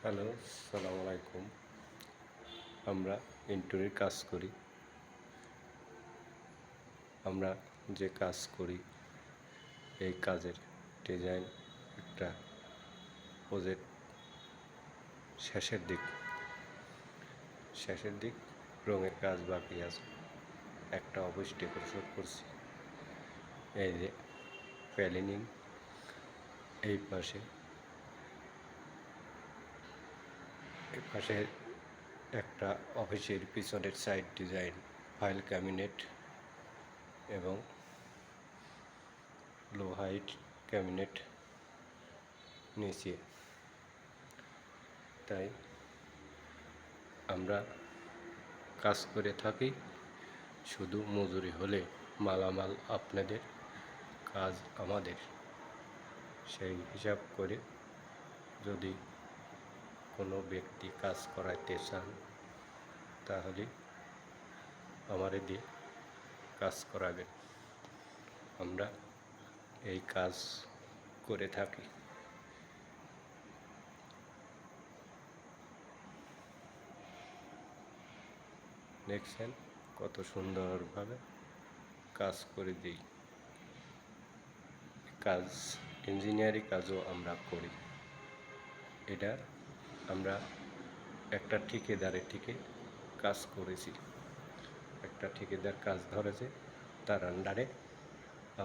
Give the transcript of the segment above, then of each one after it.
Hello, আসসালামু আলাইকুম। আমরা ইন্টেরিয়র কাজ করি। আমরা যে কাজ করি এই কাজের ডিজাইন একটা প্রজেক্ট শেষের দিক রঙের কাজ বাকি আছে। একটা অফিস ডেকোরেশন করছি। এই যে প্যানেলিং, এই পাশে একটা অফিসের পিছনের সাইড ডিজাইন, ফাইল ক্যাবিনেট এবং লো হাইট ক্যাবিনেট নিচে। তাই আমরা কাজ করে থাকি, শুধু মজুরি হলে মালামাল আপনাদের, কাজ আমাদের। সেই হিসাব করে যদি কোনো ব্যক্তি কাজ করাইতে চান তাহলে আমারে দিয়ে কাজ করাবেন। আমরা এই কাজ করে থাকি। দেখছেন কত সুন্দরভাবে কাজ করে দিই। কাজ ইঞ্জিনিয়ারিং কাজও আমরা করি। এটা আমরা একটা ঠিকাদারের থেকে কাজ করেছি। একটা ঠিকাদার কাজ ধরেছে, তার আন্ডারে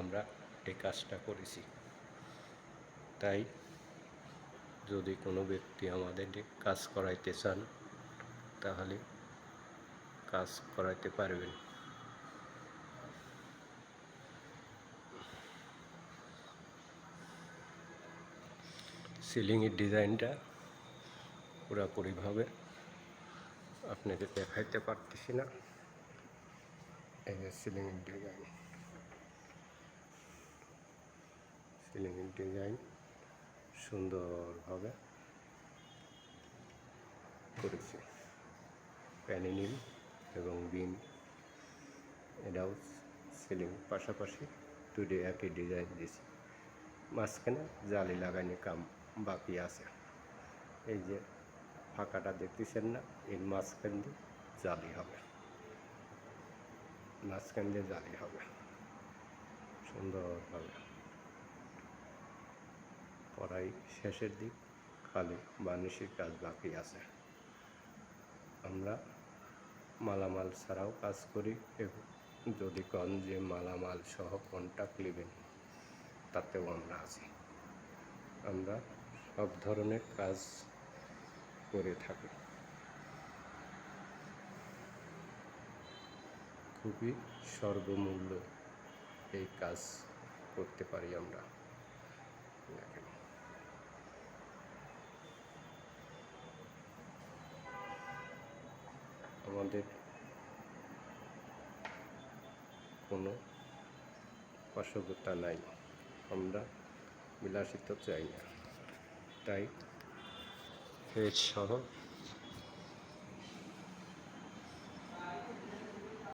আমরা এই কাজটা করেছি। তাই যদি কোনো ব্যক্তি আমাদের কাজ করাইতে চান তাহলে কাজ করাইতে পারবেন। সিলিংয়ের ডিজাইনটা পুরোপুরিভাবে আপনাদের দেখাইতে পারতেছি না। এই যে সিলিংয়ের ডিজাইন সুন্দরভাবে করেছি। প্যানেলিং এবং বিম, এটাও সিলিং পাশাপাশি দুটো একই ডিজাইন দিয়েছি। মাঝখানে জালি লাগানো কাম বাকি আছে। এই যে ফাঁকাটা দেখতেছেন না, এর মাঝখান দিয়ে জালি হবে, সুন্দরভাবে। পড়াই শেষের দিক, খালি বার্নিশের কাজ বাকি আছে। আমরা মালামাল ছাড়াও কাজ করি, এবং যদি কোন যে মালামাল সহ কন্ট্রাক্ট নেবেন তাতেও আমরা আছি। আমরা সব ধরনের কাজ করে থাকি। খুবই সর্বমূল্য এই কাজ করতে পারি আমরা। দেখেন আমাদের কোনো অসুবিধা নাই, আমরা বিলাসিতা চাই না। তাই ফেজ সহ